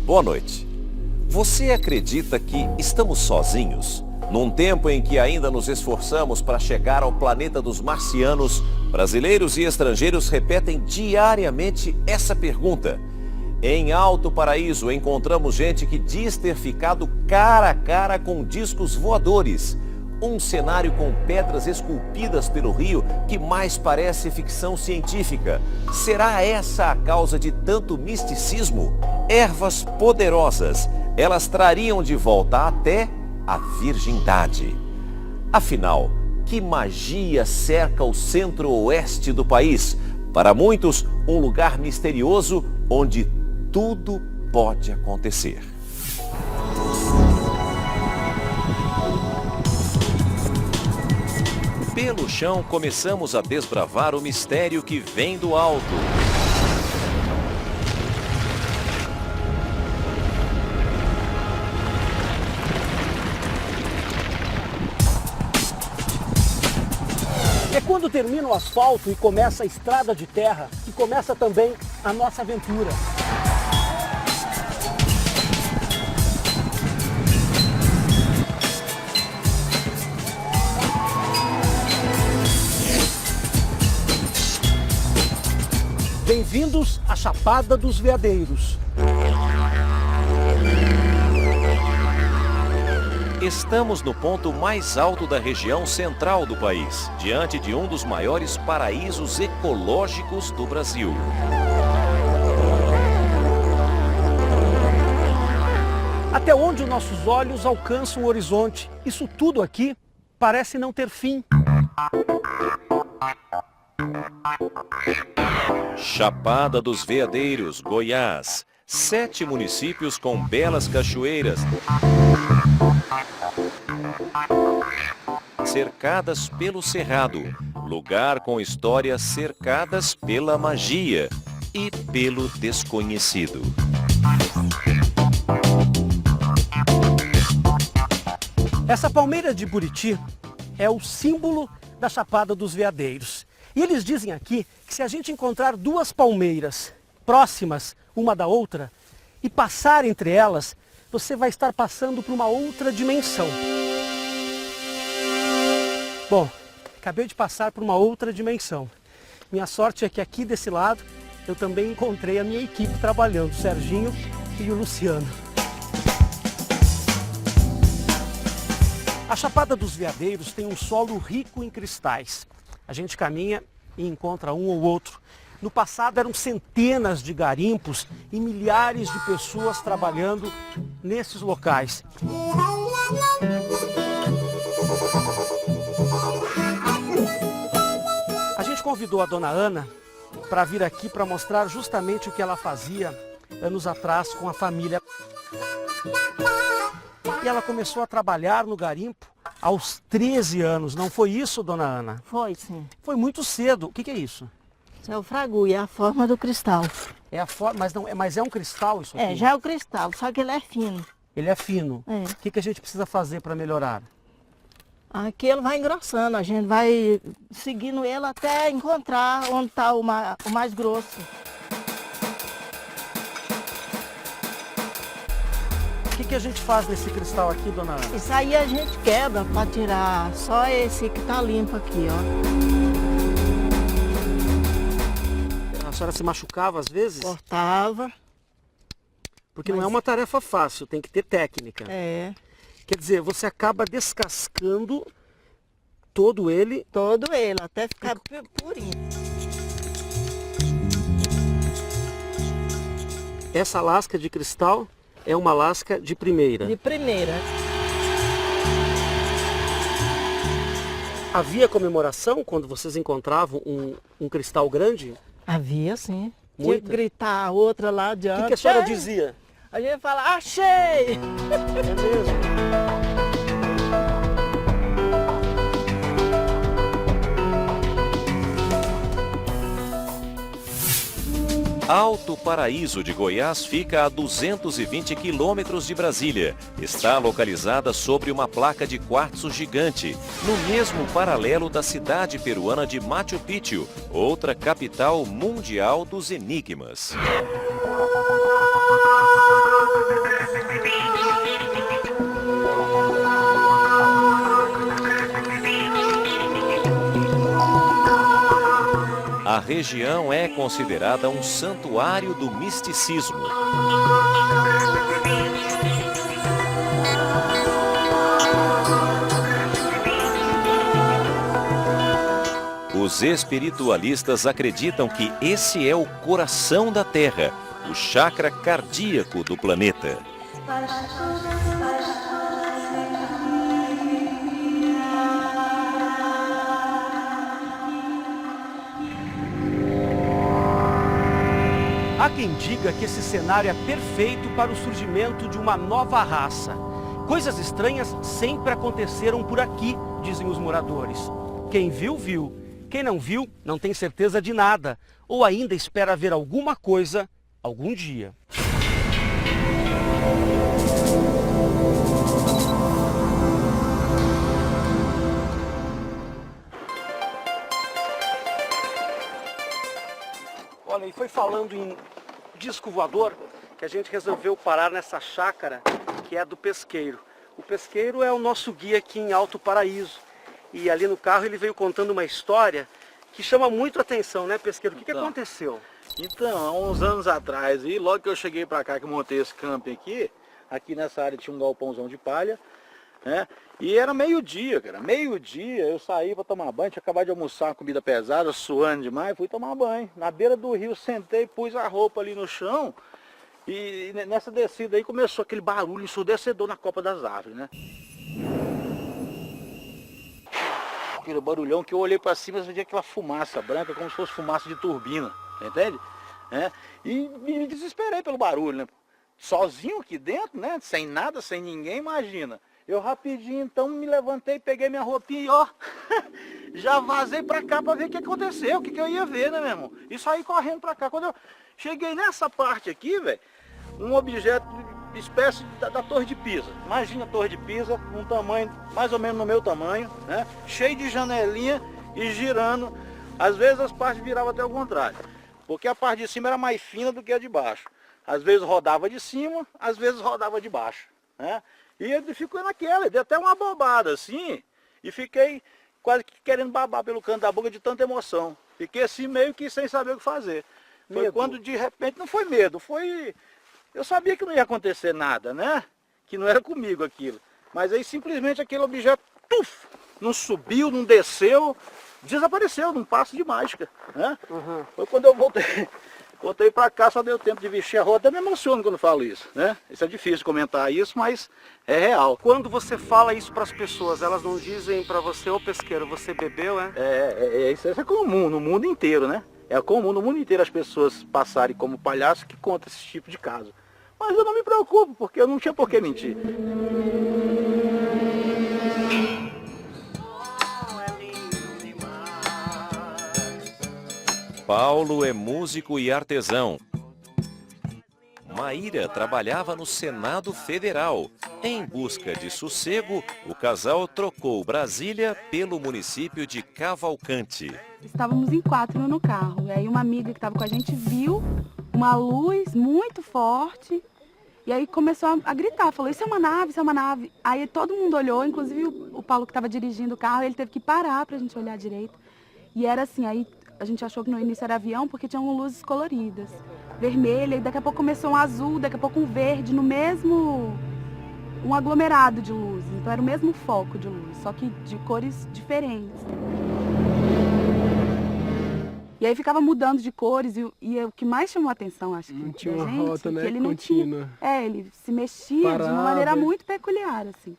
Boa noite. Você acredita que estamos sozinhos? Num tempo em que ainda nos esforçamos para chegar ao planeta dos marcianos, brasileiros e estrangeiros repetem diariamente essa pergunta. Em Alto Paraíso encontramos gente que diz ter ficado cara a cara com discos voadores. Um cenário com pedras esculpidas pelo rio que mais parece ficção científica. Será essa a causa de tanto misticismo? Ervas poderosas, elas trariam de volta até a virgindade. Afinal, que magia cerca o centro-oeste do país? Para muitos, um lugar misterioso onde tudo pode acontecer. Pelo chão, começamos a desbravar o mistério que vem do alto. É quando termina o asfalto e começa a estrada de terra, que começa também a nossa aventura. Bem-vindos à Chapada dos Veadeiros. Estamos no ponto mais alto da região central do país, diante de um dos maiores paraísos ecológicos do Brasil. Até onde os nossos olhos alcançam o horizonte, isso tudo aqui parece não ter fim. Chapada dos Veadeiros, Goiás. 7 municípios com belas cachoeiras, cercadas pelo cerrado. Lugar com histórias cercadas pela magia e pelo desconhecido. Essa palmeira de Buriti é o símbolo da Chapada dos Veadeiros. E eles dizem aqui que se a gente encontrar duas palmeiras próximas uma da outra e passar entre elas, você vai estar passando por uma outra dimensão. Bom, acabei de passar por uma outra dimensão. Minha sorte é que aqui desse lado eu também encontrei a minha equipe trabalhando, o Serginho e o Luciano. A Chapada dos Veadeiros tem um solo rico em cristais. A gente caminha e encontra um ou outro. No passado eram centenas de garimpos e milhares de pessoas trabalhando nesses locais. A gente convidou a dona Ana para vir aqui para mostrar justamente o que ela fazia anos atrás com a família. E ela começou a trabalhar no garimpo aos 13 anos, não foi isso, dona Ana? Foi, sim. Foi muito cedo. O que é isso? Isso é o fragu, é a forma do cristal. É a forma, mas é um cristal isso aqui? É, já é o cristal, só que ele é fino. Ele é fino. É. O que a gente precisa fazer para melhorar? Aqui ele vai engrossando, a gente vai seguindo ele até encontrar onde está o mais grosso. O que a gente faz nesse cristal aqui, dona Ana? Isso aí a gente quebra para tirar só esse que está limpo aqui, ó. A senhora se machucava às vezes? Cortava. Porque não é uma tarefa fácil, tem que ter técnica. É. Quer dizer, você acaba descascando todo ele. Todo ele, até ficar purinho. Essa lasca de cristal é uma lasca de primeira. De primeira. Havia comemoração quando vocês encontravam um cristal grande? Havia, sim. Tinha Muita? que gritar a outra lá O adiante. que a senhora "Achei!" dizia? A gente fala, achei! É mesmo? Alto Paraíso de Goiás fica a 220 quilômetros de Brasília. Está localizada sobre uma placa de quartzo gigante, no mesmo paralelo da cidade peruana de Machu Picchu, outra capital mundial dos enigmas. A região é considerada um santuário do misticismo. Os espiritualistas acreditam que esse é o coração da Terra, o chakra cardíaco do planeta. Há quem diga que esse cenário é perfeito para o surgimento de uma nova raça. Coisas estranhas sempre aconteceram por aqui, dizem os moradores. Quem viu, viu. Quem não viu, não tem certeza de nada, ou ainda espera ver alguma coisa algum dia. Olha, e foi falando em disco voador que a gente resolveu parar nessa chácara que é do pesqueiro. O pesqueiro é o nosso guia aqui em Alto Paraíso. E ali no carro ele veio contando uma história que chama muito a atenção, né, pesqueiro? O que aconteceu? Então, há uns anos atrás, e logo que eu cheguei para cá, que eu montei esse camping aqui nessa área tinha um galpãozão de palha, né? E era meio-dia, cara, meio-dia eu saí para tomar banho, tinha acabado de almoçar, comida pesada, suando demais, fui tomar banho. Na beira do rio, sentei, pus a roupa ali no chão, e nessa descida aí começou aquele barulho ensurdecedor na copa das árvores, né? Aquele barulhão que eu olhei para cima e via aquela fumaça branca, como se fosse fumaça de turbina, entende? E me desesperei pelo barulho, né? Sozinho aqui dentro, né? Sem nada, sem ninguém, imagina. Eu rapidinho então me levantei, peguei minha roupinha e ó, já vazei para cá para ver o que aconteceu, o que eu ia ver, né, meu irmão? E saí correndo para cá. Quando eu cheguei nessa parte aqui, velho, um objeto espécie da Torre de Pisa. Imagina a Torre de Pisa, um tamanho mais ou menos no meu tamanho, né? Cheio de janelinha e girando. Às vezes as partes viravam até ao contrário, porque a parte de cima era mais fina do que a de baixo. Às vezes rodava de cima, às vezes rodava de baixo, né? E ele ficou naquela, deu até uma bobada assim, e fiquei quase que querendo babar pelo canto da boca de tanta emoção. Fiquei assim meio que sem saber o que fazer. Foi medo. Quando de repente, não foi medo, foi... Eu sabia que não ia acontecer nada, né? Que não era comigo aquilo. Mas aí simplesmente aquele objeto, tuf, não subiu, não desceu, desapareceu num passo de mágica, né? Uhum. Foi quando eu voltei para cá, só deu tempo de vestir a roupa. Até me emociono quando falo isso, né? Isso é difícil comentar isso, mas é real. Quando você fala isso para as pessoas, elas não dizem para você, ô pesqueiro, você bebeu, é? Isso é comum no mundo inteiro, né? É comum no mundo inteiro as pessoas passarem como palhaço que conta esse tipo de caso. Mas eu não me preocupo, porque eu não tinha por que mentir. Paulo é músico e artesão. Maíra trabalhava no Senado Federal. Em busca de sossego, o casal trocou Brasília pelo município de Cavalcante. Estávamos em 4 no carro, e aí uma amiga que estava com a gente viu uma luz muito forte, e aí começou a gritar, falou, isso é uma nave, isso é uma nave. Aí todo mundo olhou, inclusive o Paulo que estava dirigindo o carro, ele teve que parar para a gente olhar direito. E era assim, aí a gente achou que no início era avião, porque tinham luzes coloridas, vermelha, e daqui a pouco começou um azul, daqui a pouco um verde, no mesmo... um aglomerado de luzes, então era o mesmo foco de luz, só que de cores diferentes. E aí ficava mudando de cores, e o que mais chamou a atenção, acho que, não tinha da uma gente, rota, né, que ele não contínua. tinha... ele se mexia Parava. de uma maneira muito peculiar, assim.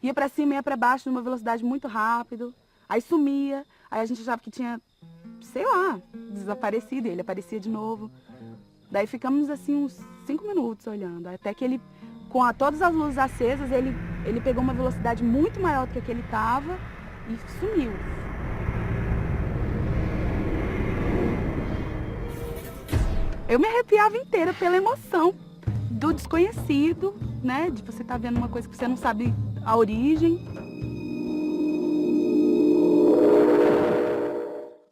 Ia para cima, ia para baixo, numa velocidade muito rápido, aí sumia, aí a gente achava que tinha, sei lá, desaparecido, e ele aparecia de novo. Daí ficamos assim uns 5 minutos olhando, até que ele, com todas as luzes acesas, ele pegou uma velocidade muito maior do que ele estava e sumiu. Eu me arrepiava inteira pela emoção do desconhecido, né? De você estar vendo uma coisa que você não sabe a origem.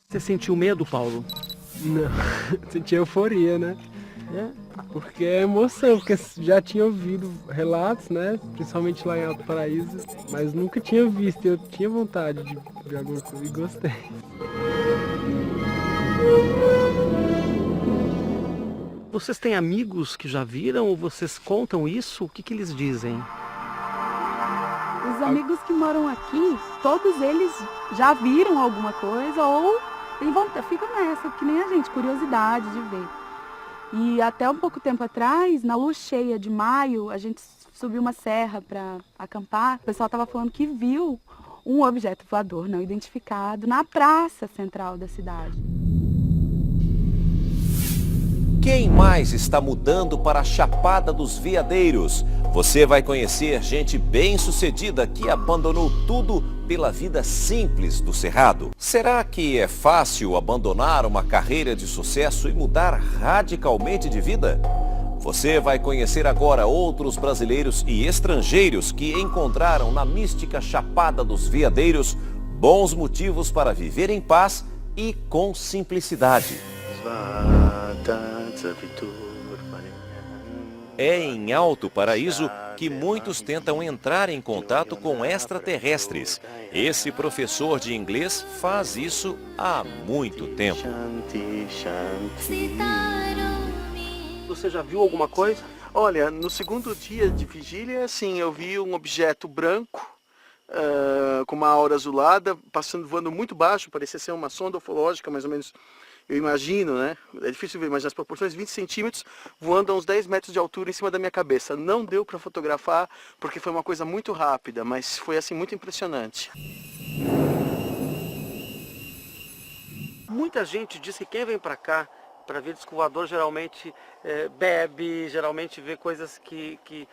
Você sentiu medo, Paulo? Não, senti euforia, né? Porque é emoção, porque já tinha ouvido relatos, né? Principalmente lá em Alto Paraíso, mas nunca tinha visto. Eu tinha vontade de ver alguma coisa e gostei. Vocês têm amigos que já viram ou vocês contam isso? O que eles dizem? Os amigos que moram aqui, todos eles já viram alguma coisa ou tem vontade, ficam nessa, que nem a gente, curiosidade de ver. E até um pouco tempo atrás, na lua cheia de maio, a gente subiu uma serra para acampar. O pessoal estava falando que viu um objeto voador não identificado na praça central da cidade. Quem mais está mudando para a Chapada dos Veadeiros? Você vai conhecer gente bem-sucedida que abandonou tudo pela vida simples do Cerrado. Será que é fácil abandonar uma carreira de sucesso e mudar radicalmente de vida? Você vai conhecer agora outros brasileiros e estrangeiros que encontraram na mística Chapada dos Veadeiros bons motivos para viver em paz e com simplicidade. É em Alto Paraíso que muitos tentam entrar em contato com extraterrestres. Esse professor de inglês faz isso há muito tempo. Você já viu alguma coisa? Olha, no segundo dia de vigília, assim, eu vi um objeto branco, com uma aura azulada, voando muito baixo, parecia ser uma sonda ufológica, mais ou menos. Eu imagino, né? É difícil ver, mas nas proporções 20 centímetros, voando a uns 10 metros de altura em cima da minha cabeça. Não deu para fotografar, porque foi uma coisa muito rápida, mas foi assim muito impressionante. Muita gente diz que quem vem para cá para ver disco voador geralmente bebe, geralmente vê coisas que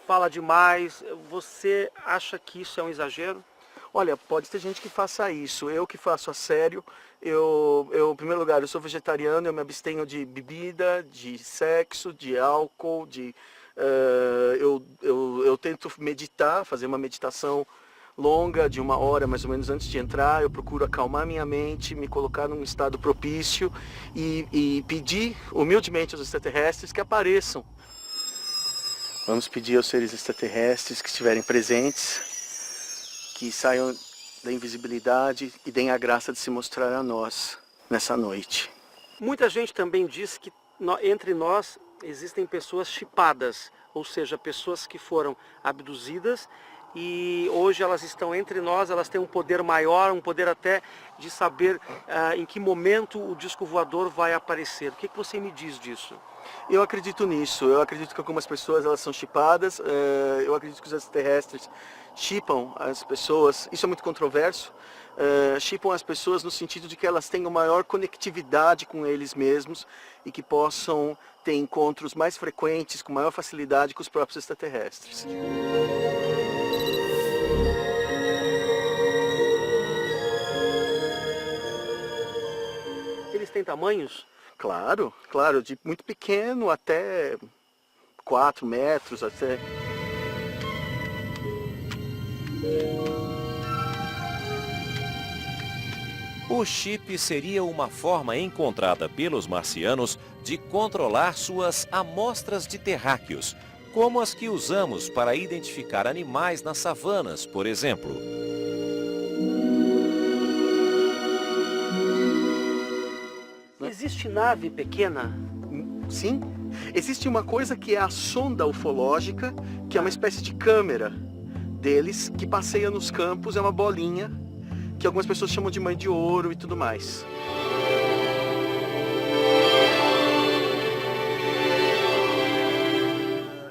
fala demais. Você acha que isso é um exagero? Olha, pode ter gente que faça isso. Eu que faço a sério. Eu, em primeiro lugar, eu sou vegetariano, eu me abstenho de bebida, de sexo, de álcool, eu tento meditar, fazer uma meditação longa de 1 hora mais ou menos antes de entrar. Eu procuro acalmar minha mente, me colocar num estado propício e pedir humildemente aos extraterrestres que apareçam. Vamos pedir aos seres extraterrestres que estiverem presentes, que saiam da invisibilidade e deem a graça de se mostrar a nós nessa noite. Muita gente também diz que entre nós existem pessoas chipadas, ou seja, pessoas que foram abduzidas e hoje elas estão entre nós, elas têm um poder maior, um poder até de saber em que momento o disco voador vai aparecer. O que você me diz disso? Eu acredito nisso, eu acredito que algumas pessoas elas são chipadas, eu acredito que os extraterrestres chipam as pessoas, isso é muito controverso, chipam as pessoas no sentido de que elas tenham maior conectividade com eles mesmos e que possam ter encontros mais frequentes, com maior facilidade com os próprios extraterrestres. Eles têm tamanhos? Claro, claro, de muito pequeno até 4 metros, até... O chip seria uma forma encontrada pelos marcianos de controlar suas amostras de terráqueos, como as que usamos para identificar animais nas savanas, por exemplo. Existe nave pequena? Sim, existe uma coisa que é a sonda ufológica, que é uma espécie de câmera deles, que passeia nos campos, é uma bolinha, que algumas pessoas chamam de mãe de ouro e tudo mais.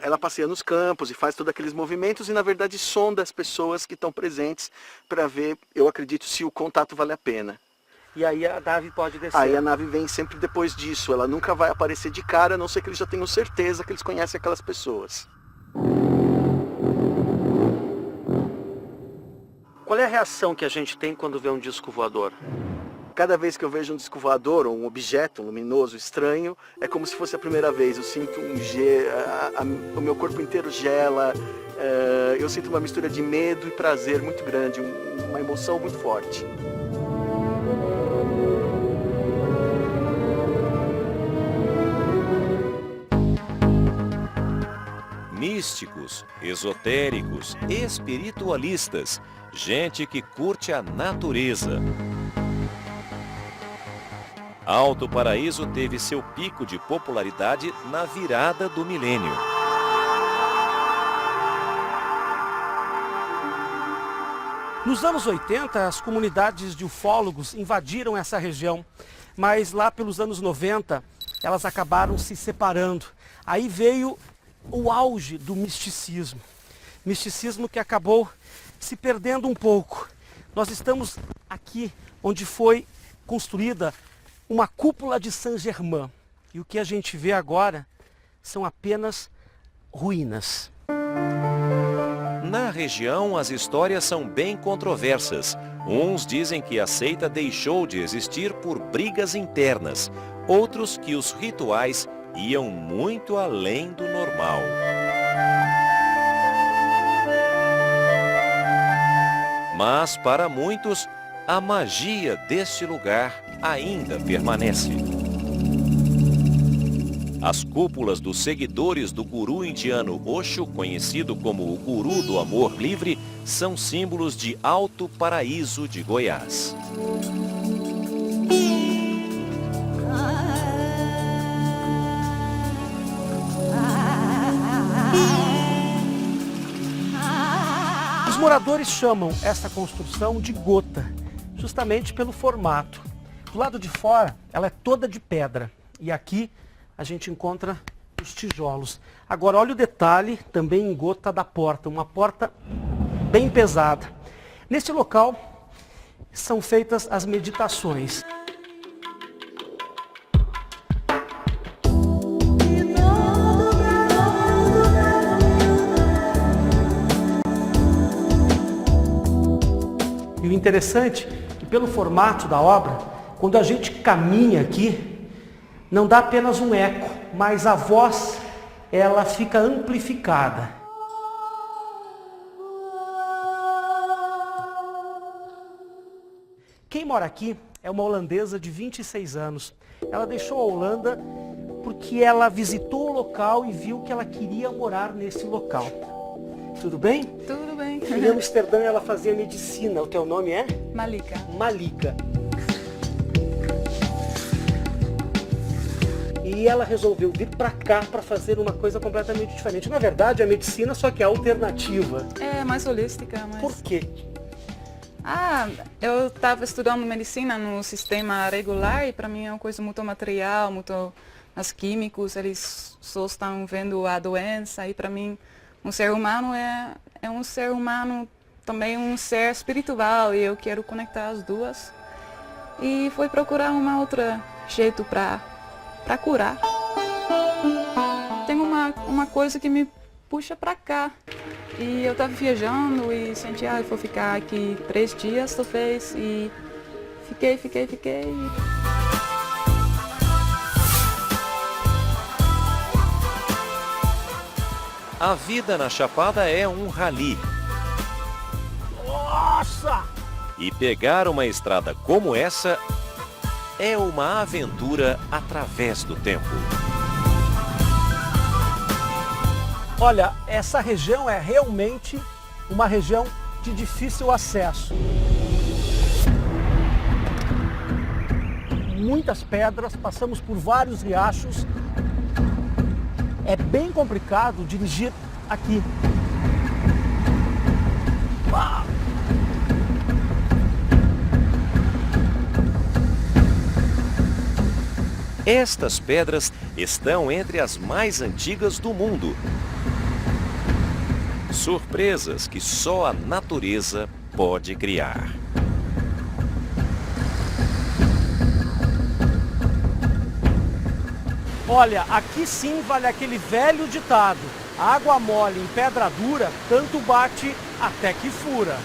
Ela passeia nos campos e faz todos aqueles movimentos e, na verdade, sonda as pessoas que estão presentes para ver, eu acredito, se o contato vale a pena. E aí a nave pode descer? Aí a nave vem sempre depois disso, ela nunca vai aparecer de cara, a não ser que eles já tenham certeza que eles conhecem aquelas pessoas. Qual é a reação que a gente tem quando vê um disco voador? Cada vez que eu vejo um disco voador ou um objeto luminoso estranho, é como se fosse a primeira vez. Eu sinto o meu corpo inteiro gela, eu sinto uma mistura de medo e prazer muito grande, uma emoção muito forte. místicos, esotéricos, espiritualistas, gente que curte a natureza. Alto Paraíso teve seu pico de popularidade na virada do milênio. Nos anos 80, as comunidades de ufólogos invadiram essa região, mas lá pelos anos 90, elas acabaram se separando. Aí veio o auge do misticismo. Misticismo que acabou se perdendo um pouco. Nós estamos aqui onde foi construída uma cúpula de Saint-Germain. E o que a gente vê agora são apenas ruínas. Na região, as histórias são bem controversas. Uns dizem que a seita deixou de existir por brigas internas. Outros que os rituais iam muito além do normal. Mas, para muitos, a magia deste lugar ainda permanece. As cúpulas dos seguidores do guru indiano Osho, conhecido como o Guru do Amor Livre, são símbolos de Alto Paraíso de Goiás. Os moradores chamam essa construção de gota, justamente pelo formato. Do lado de fora, ela é toda de pedra. E aqui a gente encontra os tijolos. Agora, olha o detalhe também em gota da porta. Uma porta bem pesada. Neste local são feitas as meditações. E o interessante é que pelo formato da obra, quando a gente caminha aqui, não dá apenas um eco, mas a voz, ela fica amplificada. Quem mora aqui é uma holandesa de 26 anos. Ela deixou a Holanda porque ela visitou o local e viu que ela queria morar nesse local. Tudo bem? Tudo bem. Em Amsterdã ela fazia medicina. O teu nome é? Malika. Malika. E ela resolveu vir para cá para fazer uma coisa completamente diferente. Na verdade, a medicina só que é alternativa. É mais holística. Mas... Por quê? Eu estava estudando medicina no sistema regular e para mim é uma coisa muito material, muito os químicos, eles só estão vendo a doença e para mim um ser humano é um ser humano, também um ser espiritual e eu quero conectar as duas. E fui procurar uma outra jeito para curar. Tem uma coisa que me puxa para cá. E eu estava viajando e senti, eu vou ficar aqui 3 dias, talvez, e fiquei. A vida na Chapada é um rally. Nossa! E pegar uma estrada como essa é uma aventura através do tempo. Olha, essa região é realmente uma região de difícil acesso. Muitas pedras, passamos por vários riachos. É bem complicado dirigir aqui. Uau! Estas pedras estão entre as mais antigas do mundo. Surpresas que só a natureza pode criar. Olha, aqui sim vale aquele velho ditado: água mole em pedra dura, tanto bate até que fura.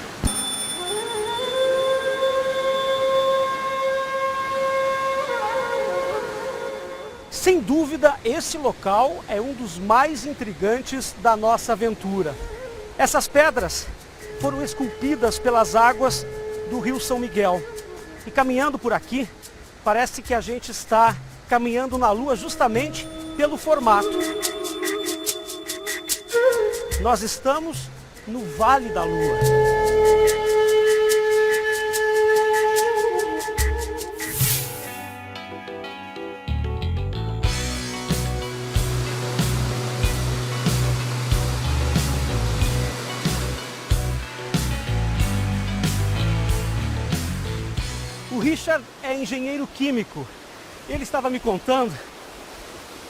Sem dúvida, esse local é um dos mais intrigantes da nossa aventura. Essas pedras foram esculpidas pelas águas do Rio São Miguel. E caminhando por aqui, parece que a gente está caminhando na Lua justamente pelo formato. Nós estamos no Vale da Lua. O Richard é engenheiro químico. Ele estava me contando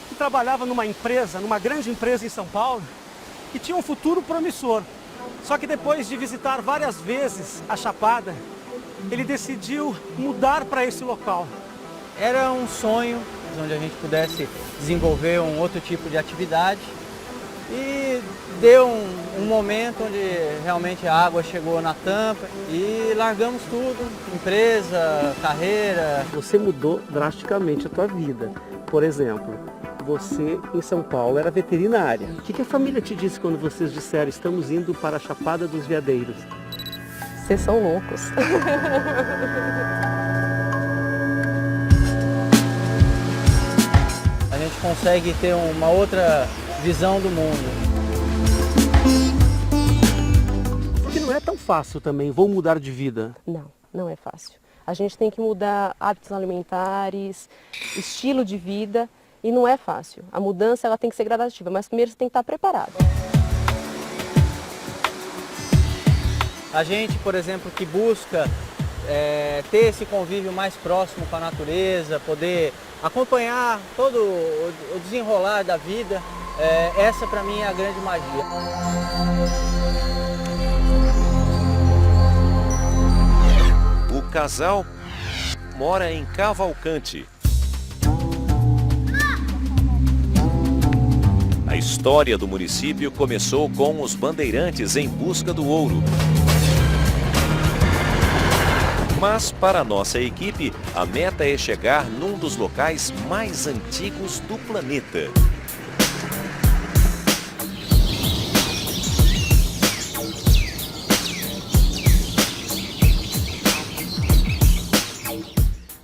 que trabalhava numa empresa, numa grande empresa em São Paulo, que tinha um futuro promissor. Só que depois de visitar várias vezes a Chapada, ele decidiu mudar para esse local. Era um sonho onde a gente pudesse desenvolver um outro tipo de atividade e deu um momento onde realmente a água chegou na tampa e largamos tudo, empresa, carreira. Você mudou drasticamente a tua vida. Por exemplo, você em São Paulo era veterinária. O que a família te disse quando vocês disseram estamos indo para a Chapada dos Veadeiros? Vocês são loucos. A gente consegue ter uma outra visão do mundo. Porque não é tão fácil também, vou mudar de vida. Não, não é fácil. A gente tem que mudar hábitos alimentares, estilo de vida, e não é fácil. A mudança ela tem que ser gradativa, mas primeiro você tem que estar preparado. A gente, por exemplo, que busca ter esse convívio mais próximo com a natureza, poder acompanhar todo o desenrolar da vida, essa para mim é a grande magia. O casal mora em Cavalcante. A história do município começou com os bandeirantes em busca do ouro. Mas para a nossa equipe, a meta é chegar num dos locais mais antigos do planeta.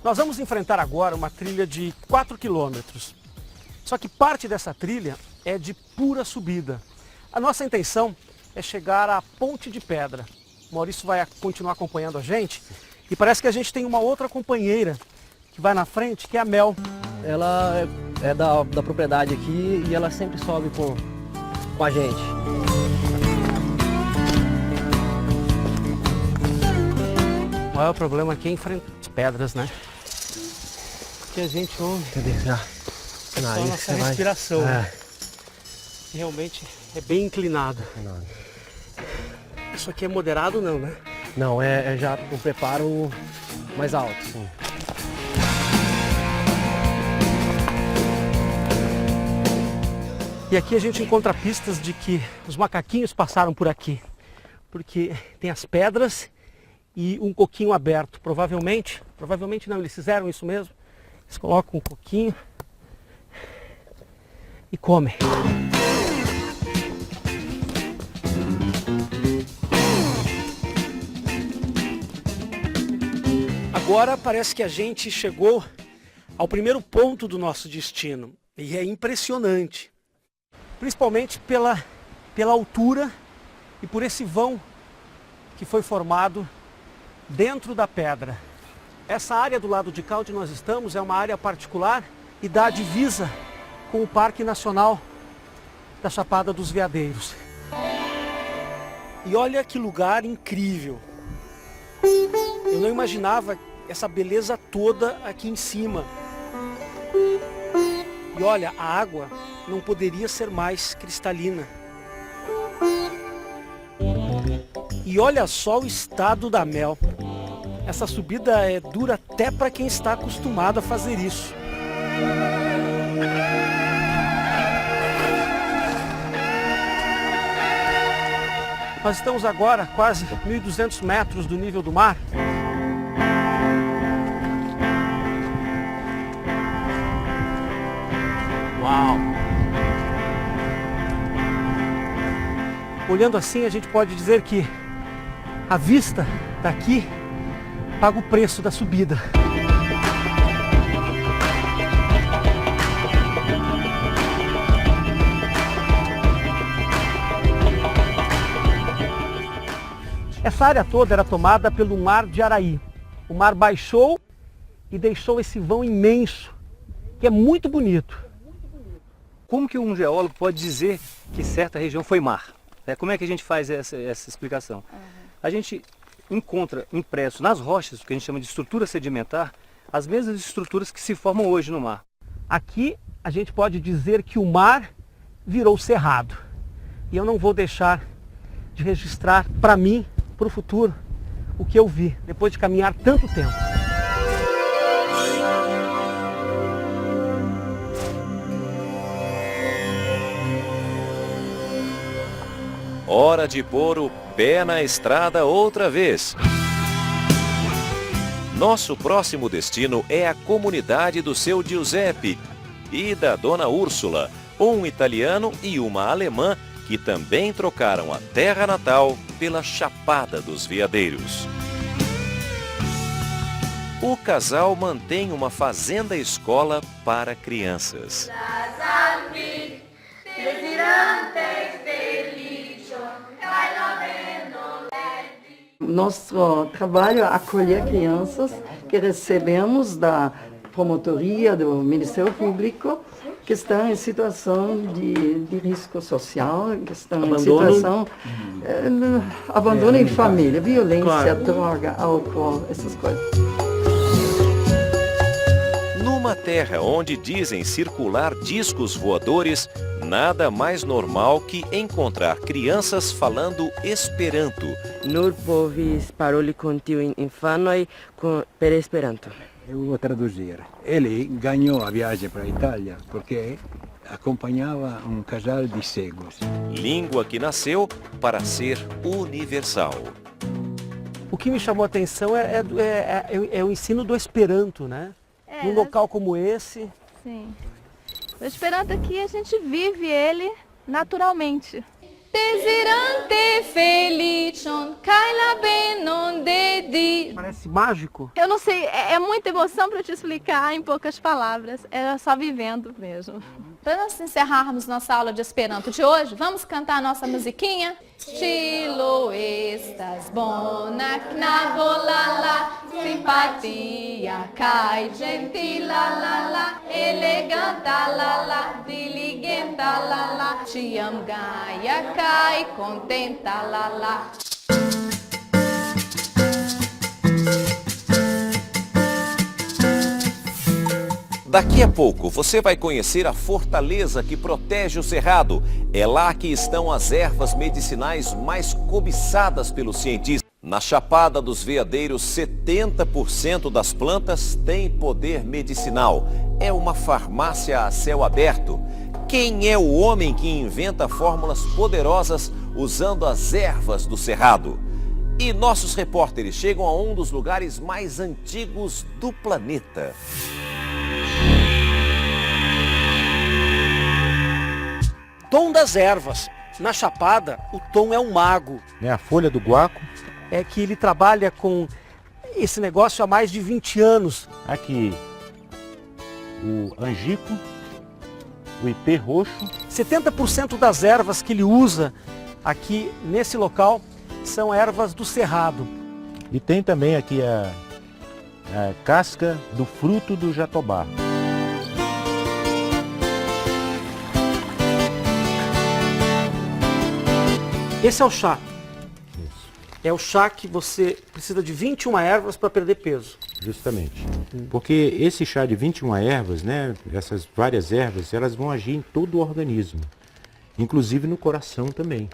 Nós vamos enfrentar agora uma trilha de 4 quilômetros. Só que parte dessa trilha é de pura subida. A nossa intenção é chegar à Ponte de Pedra. O Maurício vai continuar acompanhando a gente. E parece que a gente tem uma outra companheira que vai na frente, que é a Mel. Ela é da propriedade aqui e ela sempre sobe com a gente. O maior problema aqui é enfrentar as pedras, né? Que a gente ouve. Cadê? Já. Só a nossa respiração. Né? Realmente é bem inclinado. Isso aqui é moderado não, né? Não, é já um preparo mais alto, sim. E aqui a gente encontra pistas de que os macaquinhos passaram por aqui. Porque tem as pedras e um coquinho aberto. Provavelmente não, eles fizeram isso mesmo. Eles colocam um coquinho e comem. Agora parece que a gente chegou ao primeiro ponto do nosso destino. E é impressionante. Principalmente pela altura e por esse vão que foi formado dentro da pedra. Essa área do lado de cá onde nós estamos é uma área particular e dá divisa com o Parque Nacional da Chapada dos Veadeiros. E olha que lugar incrível. Eu não imaginava essa beleza toda aqui em cima. E olha, a água não poderia ser mais cristalina. E olha só o estado da Mel. Essa subida é dura até para quem está acostumado a fazer isso. Nós estamos agora a quase 1.200 metros do nível do mar. Uau! Olhando assim, a gente pode dizer que a vista daqui paga o preço da subida. Essa área toda era tomada pelo mar de Araí. O mar baixou e deixou esse vão imenso, que é muito bonito. Como que um geólogo pode dizer que certa região foi mar? Como é que a gente faz essa explicação? A gente encontra impresso nas rochas, o que a gente chama de estrutura sedimentar, as mesmas estruturas que se formam hoje no mar. Aqui a gente pode dizer que o mar virou cerrado. E eu não vou deixar de registrar para mim, para o futuro, o que eu vi depois de caminhar tanto tempo. Hora de pôr o pé na estrada outra vez. Nosso próximo destino é a comunidade do seu Giuseppe e da dona Úrsula, um italiano e uma alemã que também trocaram a terra natal pela Chapada dos Veadeiros. O casal mantém uma fazenda-escola para crianças. Nosso trabalho é acolher crianças que recebemos da promotoria do Ministério Público que estão em situação de risco social, que estão em situação abandono em família, violência, droga, álcool, essas coisas. Numa terra onde dizem circular discos voadores, nada mais normal que encontrar crianças falando Esperanto. Nur povis paroli contiu infanoi per Esperanto. Eu vou traduzir. Ele ganhou a viagem para a Itália porque acompanhava um casal de cegos. Língua que nasceu para ser universal. O que me chamou a atenção é o ensino do Esperanto, né? Num local como esse. Sim. O Esperanto aqui a gente vive ele naturalmente. Desirante felicion, kai la benon dedi. Parece mágico. Eu não sei, é muita emoção para te explicar em poucas palavras. É só vivendo mesmo. Para nós encerrarmos nossa aula de Esperanto de hoje, vamos cantar nossa musiquinha? Chilo estas bona knavolala, simpatia kai gentila la la, eleganta la la, diligenta la la, tiam gaia kai contenta la la. Daqui a pouco você vai conhecer a fortaleza que protege o cerrado. É lá que estão as ervas medicinais mais cobiçadas pelos cientistas. Na Chapada dos Veadeiros, 70% das plantas têm poder medicinal. É uma farmácia a céu aberto. Quem é o homem que inventa fórmulas poderosas usando as ervas do cerrado? E nossos repórteres chegam a um dos lugares mais antigos do planeta. Tom das ervas. Na Chapada, o Tom é um mago. A folha do guaco. É que ele trabalha com esse negócio há mais de 20 anos. Aqui, o angico, o ipê roxo. 70% das ervas que ele usa aqui nesse local são ervas do cerrado. E tem também aqui a casca do fruto do jatobá. Esse é o chá. Isso. É o chá que você precisa de 21 ervas para perder peso. Justamente. Porque esse chá de 21 ervas, né, essas várias ervas, elas vão agir em todo o organismo. Inclusive no coração também.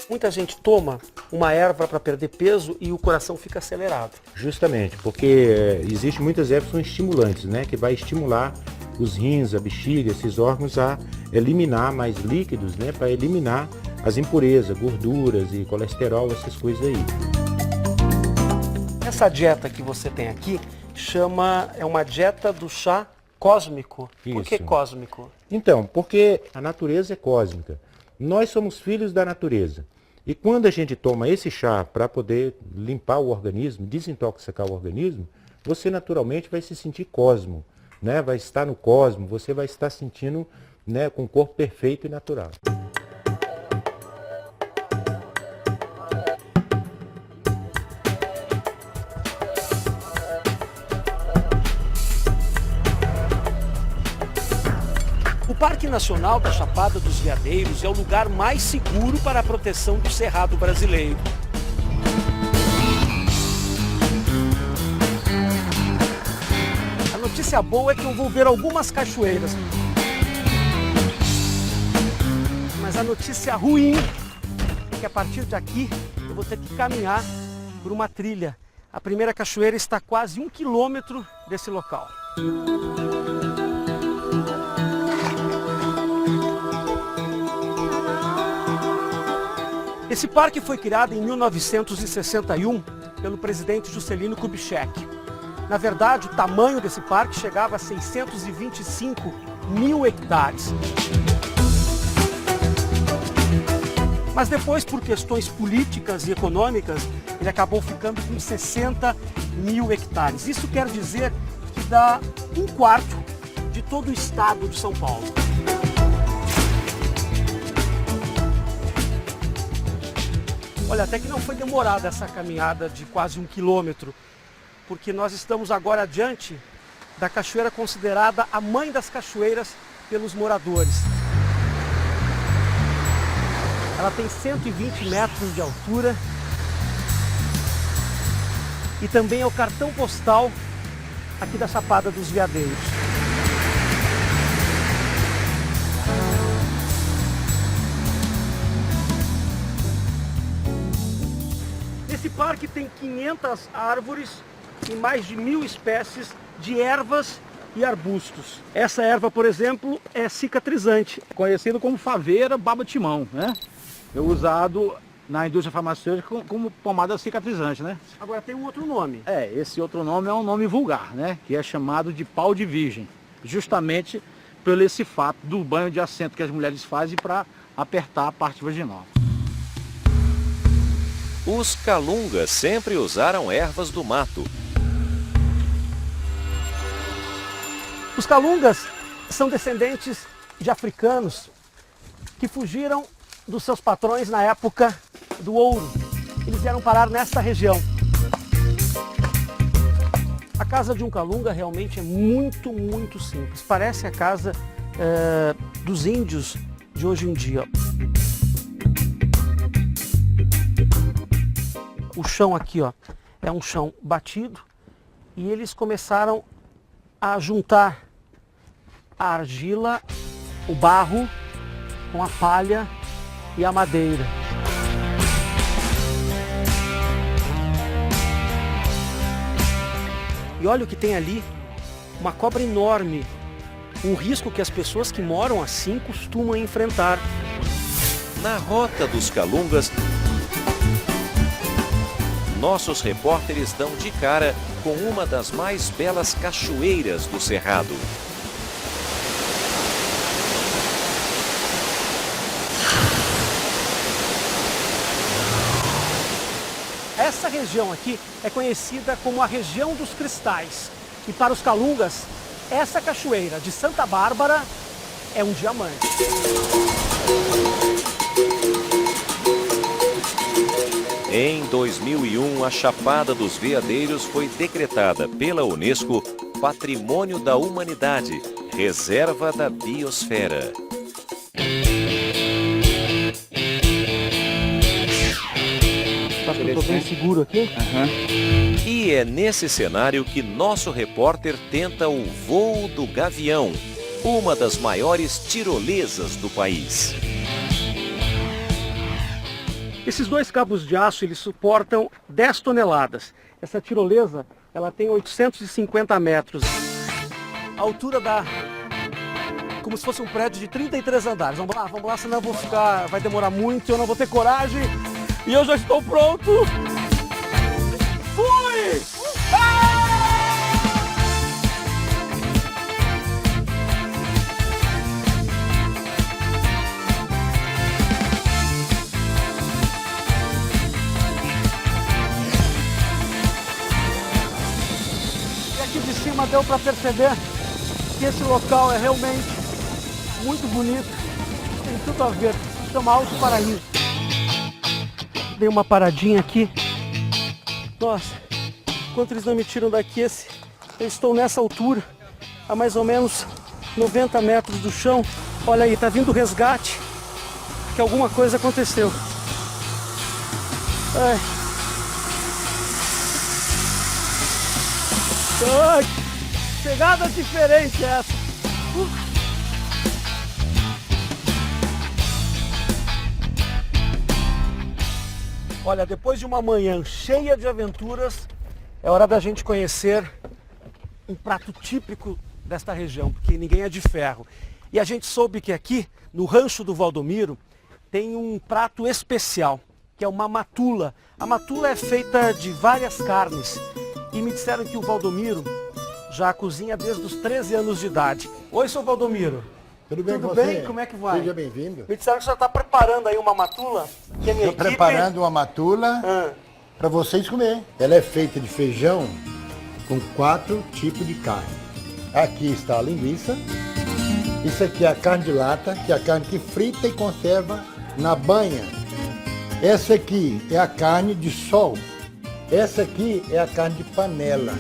Muita gente toma uma erva para perder peso e o coração fica acelerado. Justamente, porque existem muitas ervas que são estimulantes, né, que vai estimular os rins, a bexiga, esses órgãos a eliminar mais líquidos, né, para eliminar as impurezas, gorduras e colesterol, essas coisas aí. Essa dieta que você tem aqui é uma dieta do chá cósmico. Isso. Por que cósmico? Então, porque a natureza é cósmica. Nós somos filhos da natureza. E quando a gente toma esse chá para poder limpar o organismo, desintoxicar o organismo, você naturalmente vai se sentir cosmo, né? Vai estar no cosmo, você vai estar sentindo, né, com o corpo perfeito e natural. O Parque Nacional da Chapada dos Veadeiros é o lugar mais seguro para a proteção do cerrado brasileiro. A notícia boa é que eu vou ver algumas cachoeiras. Mas a notícia ruim é que a partir daqui eu vou ter que caminhar por uma trilha. A primeira cachoeira está a quase 1 quilômetro desse local. Esse parque foi criado em 1961 pelo presidente Juscelino Kubitschek. Na verdade, o tamanho desse parque chegava a 625 mil hectares. Mas depois, por questões políticas e econômicas, ele acabou ficando com 60 mil hectares. Isso quer dizer que dá 1/4 de todo o estado de São Paulo. Olha, até que não foi demorada essa caminhada de quase 1 quilômetro, porque nós estamos agora diante da cachoeira considerada a mãe das cachoeiras pelos moradores. Ela tem 120 metros de altura e também é o cartão postal aqui da Chapada dos Veadeiros. Esse parque tem 500 árvores e mais de 1.000 espécies de ervas e arbustos. Essa erva, por exemplo, é cicatrizante. Conhecido como faveira baba-timão, né? É usado na indústria farmacêutica como pomada cicatrizante, né? Agora tem um outro nome. Esse outro nome é um nome vulgar, né? Que é chamado de pau de virgem. Justamente pelo esse fato do banho de assento que as mulheres fazem para apertar a parte vaginal. Os calungas sempre usaram ervas do mato. Os calungas são descendentes de africanos que fugiram dos seus patrões na época do ouro. Eles vieram parar nesta região. A casa de um calunga realmente é muito, muito simples. Parece a casa dos índios de hoje em dia. O chão aqui, ó, é um chão batido e eles começaram a juntar a argila, o barro com a palha e a madeira. E olha o que tem ali, uma cobra enorme, um risco que as pessoas que moram assim costumam enfrentar. Na Rota dos Calungas, nossos repórteres dão de cara com uma das mais belas cachoeiras do Cerrado. Essa região aqui é conhecida como a região dos cristais. E para os calungas, essa cachoeira de Santa Bárbara é um diamante. Em 2001, a Chapada dos Veadeiros foi decretada pela Unesco Patrimônio da Humanidade, Reserva da Biosfera. Estou bem seguro aqui? E é nesse cenário que nosso repórter tenta o voo do gavião, uma das maiores tirolesas do país. Esses dois cabos de aço, eles suportam 10 toneladas. Essa tirolesa, ela tem 850 metros. A altura dá como se fosse um prédio de 33 andares. Vamos lá, senão eu vou ficar, vai demorar muito, eu não vou ter coragem. E eu já estou pronto. Fui! E aqui de cima deu para perceber que esse local é realmente muito bonito. Tem tudo a ver. Chama Alto Paraíso. Dei uma paradinha aqui. Nossa, enquanto eles não me tiram daqui, eu estou nessa altura, a mais ou menos 90 metros do chão. Olha aí, tá vindo o resgate, que alguma coisa aconteceu. Ai. Ai, chegada diferente essa. Olha, depois de uma manhã cheia de aventuras, é hora da gente conhecer um prato típico desta região, porque ninguém é de ferro. E a gente soube que aqui, no Rancho do Valdomiro, tem um prato especial, que é uma matula. A matula é feita de várias carnes. E me disseram que o Valdomiro já cozinha desde os 13 anos de idade. Oi, seu Valdomiro. Tudo bem com Tudo você? bem? Como é que vai? Seja bem-vindo. Me disseram que você está preparando aí uma matula. Que a minha Estou preparando uma matula para vocês comer. Ela é feita de feijão com 4 tipos de carne. Aqui está a linguiça. Isso aqui é a carne de lata, que é a carne que frita e conserva na banha. Essa aqui é a carne de sol. Essa aqui é a carne de panela.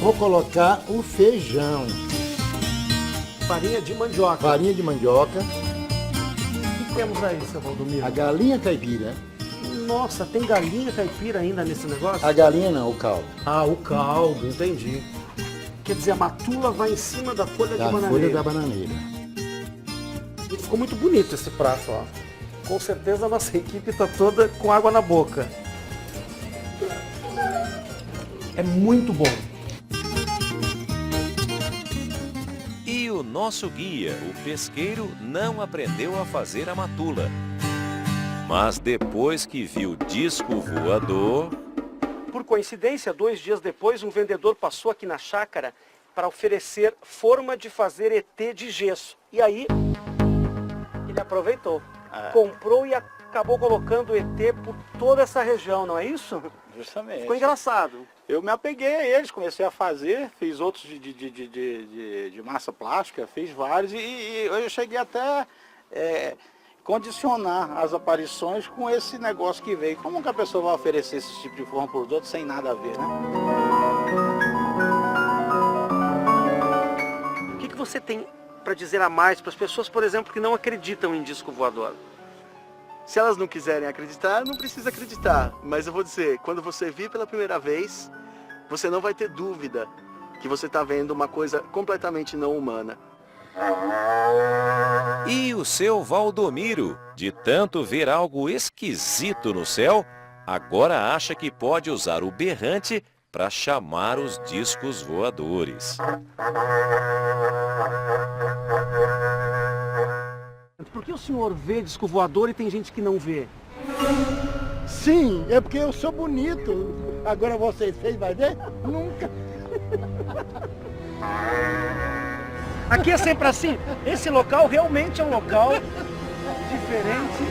Vou colocar o feijão. Farinha de mandioca. Farinha de mandioca. O que temos aí, seu Valdomiro? A galinha caipira. Nossa, tem galinha caipira ainda nesse negócio? A galinha não, o caldo. Ah, o caldo, entendi. Quer dizer, a matula vai em cima da folha de bananeira. Da folha da bananeira. E ficou muito bonito esse prato, ó. Com certeza a nossa equipe está toda com água na boca. É muito bom. E o nosso guia, o pesqueiro, não aprendeu a fazer a matula. Mas depois que viu o disco voador... Por coincidência, 2 dias depois, um vendedor passou aqui na chácara para oferecer forma de fazer ET de gesso. E aí, ele aproveitou. Comprou e acabou colocando ET por toda essa região, não é isso? Justamente. Ficou engraçado. Eu me apeguei a eles, comecei a fazer, fiz outros de massa plástica, fiz vários e eu cheguei até condicionar as aparições com esse negócio que veio. Como que a pessoa vai oferecer esse tipo de forma para os outros sem nada a ver, né? O que você tem para dizer a mais para as pessoas, por exemplo, que não acreditam em disco voador? Se elas não quiserem acreditar, não precisa acreditar. Mas eu vou dizer, quando você vir pela primeira vez, você não vai ter dúvida que você está vendo uma coisa completamente não humana. E o seu Valdomiro, de tanto ver algo esquisito no céu, agora acha que pode usar o berrante para chamar os discos voadores. Por que o senhor vê disco voador e tem gente que não vê? Sim, é porque eu sou bonito. Agora vocês vai ver? Nunca. Aqui é sempre assim. Esse local realmente é um local diferente.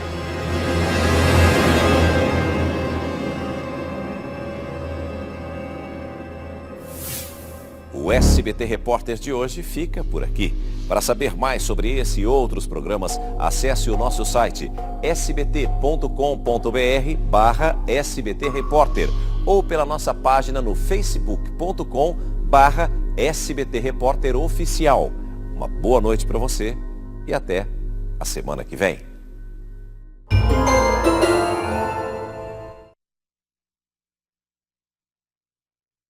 O SBT Repórter de hoje fica por aqui. Para saber mais sobre esse e outros programas, acesse o nosso site sbt.com.br/SBT Repórter ou pela nossa página no facebook.com/SBT Repórter Oficial. Uma boa noite para você e até a semana que vem.